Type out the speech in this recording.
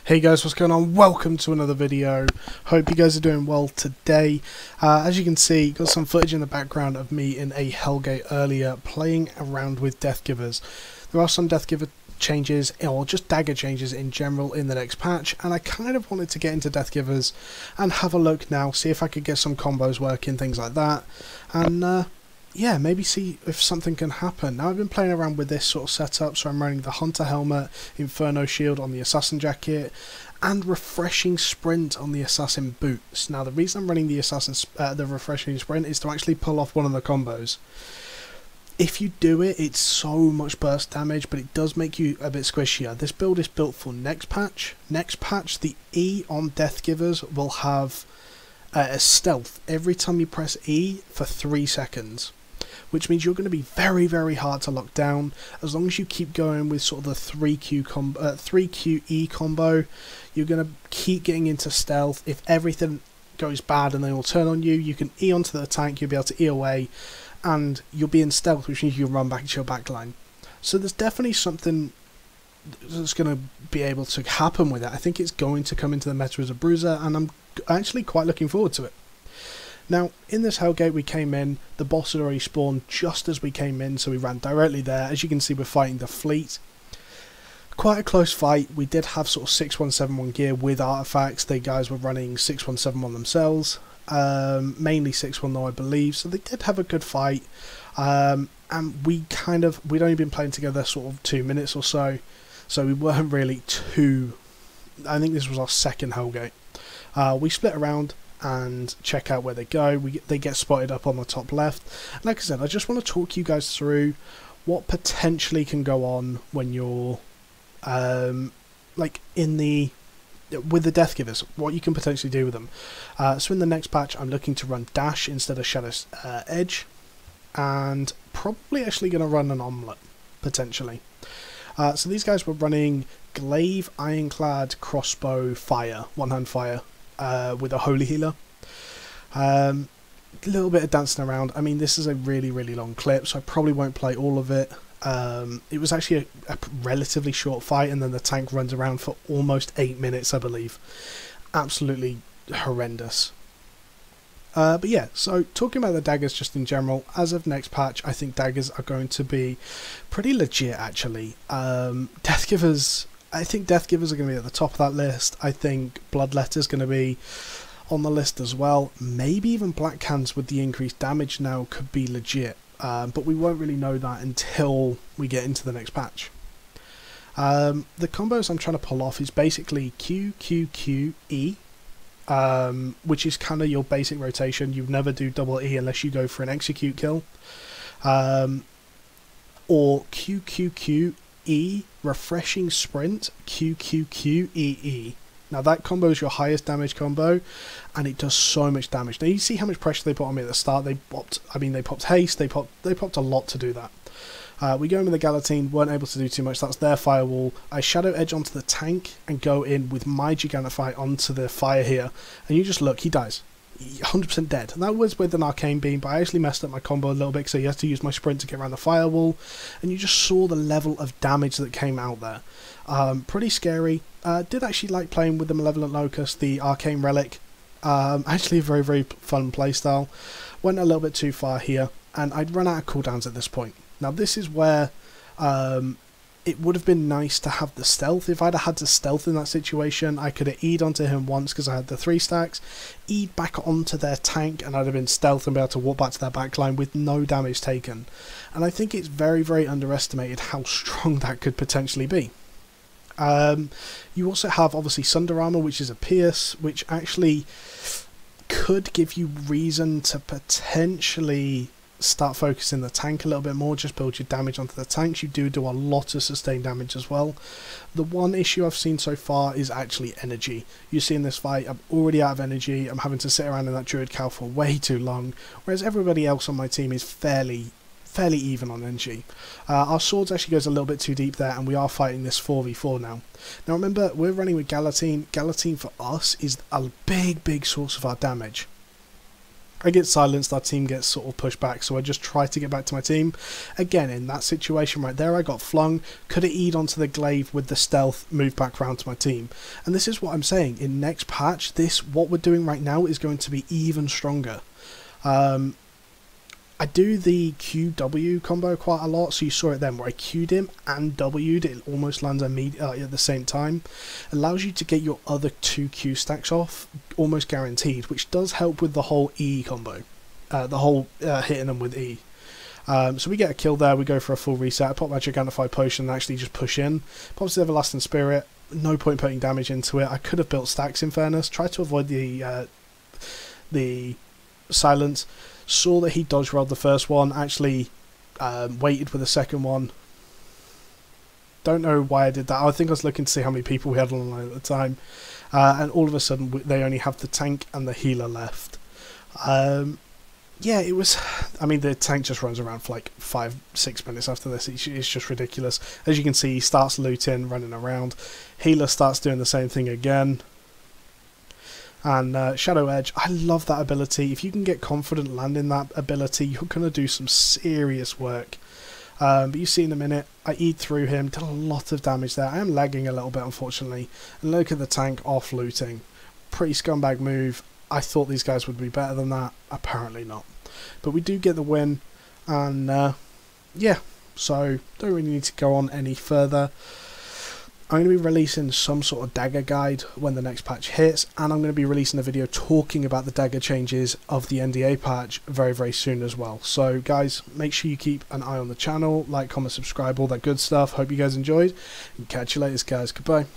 Hey guys, what's going on? Welcome to another video. Hope you guys are doing well today. As you can see, got some footage in the background of me in a Hellgate earlier playing around with Deathgivers. There are some Deathgiver changes, or just dagger changes in general in the next patch, and I kind of wanted to get into Deathgivers and have a look now, see if I could get some combos working, things like that, and yeah, maybe see if something can happen. Now, I've been playing around with this sort of setup, so I'm running the Hunter Helmet, Inferno Shield on the Assassin Jacket, and Refreshing Sprint on the Assassin Boots. Now, the reason I'm running the Refreshing Sprint is to actually pull off one of the combos. If you do it, it's so much burst damage, but it does make you a bit squishier. This build is built for next patch. Next patch, the E on Deathgivers will have a stealth every time you press E for 3 seconds. Which means you're going to be very, very hard to lock down. As long as you keep going with sort of the 3Q E combo, you're going to keep getting into stealth. If everything goes bad and they all turn on you, you can E onto the tank, you'll be able to E away, and you'll be in stealth, which means you'll run back to your backline. So there's definitely something that's going to be able to happen with it. I think it's going to come into the meta as a bruiser, and I'm actually quite looking forward to it. Now, in this Hellgate we came in, the boss had already spawned just as we came in, so we ran directly there. As you can see, we're fighting the fleet. Quite a close fight. We did have sort of 6171 gear with artifacts. The guys were running 6171 themselves, mainly 61 though, I believe, so they did have a good fight. And we'd only been playing together sort of 2 minutes or so, so we weren't really too... I think this was our second Hellgate. We split around and check out where they go. They get spotted up on the top left. And like I said, I just want to talk you guys through what potentially can go on when you're like with the Deathgivers, what you can potentially do with them. So in the next patch, I'm looking to run Dash instead of Shadow's Edge, and probably actually going to run an Omelette potentially. So these guys were running Glaive, Ironclad, Crossbow, Fire, one-hand fire, with a Holy Healer. A little bit of dancing around. I mean, this is a really, really long clip, so I probably won't play all of it. It was actually a relatively short fight, and then the tank runs around for almost 8 minutes, I believe. Absolutely horrendous. But yeah, so talking about the daggers just in general, as of next patch, I think daggers are going to be pretty legit, actually. Deathgivers... I think Deathgivers are going to be at the top of that list. I think Bloodletter's going to be on the list as well. Maybe even Black Hands with the increased damage now could be legit. But we won't really know that until we get into the next patch. The combos I'm trying to pull off is basically Q, Q, Q, E. Which is kind of your basic rotation. You never do double E unless you go for an execute kill. Or Q, Q, Q, E, Refreshing Sprint, Q, Q, Q, E, E. Now that combo is your highest damage combo, and it does so much damage. Now you see how much pressure they put on me at the start. They popped haste, they popped a lot to do that. We go in with the Galatine, weren't able to do too much. That's their firewall. I Shadow Edge onto the tank and go in with my Gigantify onto the fire here, and you just look, he dies. 100% dead. And that was with an Arcane Beam, but I actually messed up my combo a little bit, so you have to use my sprint to get around the firewall, and you just saw the level of damage that came out there. Pretty scary. Did actually like playing with the Malevolent Locust, the Arcane Relic. Actually a very, very fun playstyle. Went a little bit too far here, and I'd run out of cooldowns at this point. Now this is where it would have been nice to have the stealth. If I'd have had to stealth in that situation, I could have E'd onto him once because I had the 3 stacks, E'd back onto their tank, and I'd have been stealth and be able to walk back to their backline with no damage taken. And I think it's very, very underestimated how strong that could potentially be. You also have obviously Sunder Armor, which is a pierce, which actually could give you reason to potentially start focusing the tank a little bit more, just build your damage onto the tanks. You do a lot of sustained damage as well. The one issue I've seen so far is actually energy. You see in this fight, I'm already out of energy, I'm having to sit around in that Druid Cowl for way too long, whereas everybody else on my team is fairly even on energy. Our swords actually goes a little bit too deep there, and we are fighting this 4v4 now. Now remember, we're running with Galatine. Galatine for us is a big source of our damage. I get silenced, our team gets sort of pushed back, so I just try to get back to my team. Again, in that situation right there, I got flung, could have E'd onto the glaive with the stealth, moved back round to my team. And this is what I'm saying, in next patch, what we're doing right now is going to be even stronger. I do the QW combo quite a lot, so you saw it then where I Q'd him and W'd, it almost lands immediately at the same time. Allows you to get your other 2 Q stacks off, almost guaranteed, which does help with the whole E combo, hitting them with E. So we get a kill there, we go for a full reset, I pop my Gigantify Potion and actually just push in. Pops the Everlasting Spirit, no point putting damage into it. I could have built stacks in fairness, tried to avoid the silence. Saw that he dodge rolled the first one, actually waited with the second one. Don't know why I did that. I think I was looking to see how many people we had online at the time. And all of a sudden they only have the tank and the healer left. Yeah, it was... I mean, the tank just runs around for like 5-6 minutes after this. It's just ridiculous. As you can see, he starts looting, running around. Healer starts doing the same thing again. And Shadow Edge, I love that ability. If you can get confident landing that ability, you're going to do some serious work. But you see in a minute, I E'd through him, did a lot of damage there. I am lagging a little bit, unfortunately. And look at the tank off looting. Pretty scumbag move. I thought these guys would be better than that. Apparently not. But we do get the win. And yeah, so don't really need to go on any further. I'm going to be releasing some sort of dagger guide when the next patch hits, and I'm going to be releasing a video talking about the dagger changes of the NDA patch very, very soon as well. So guys, make sure you keep an eye on the channel, like, comment, subscribe, all that good stuff. Hope you guys enjoyed, and catch you later guys. Goodbye.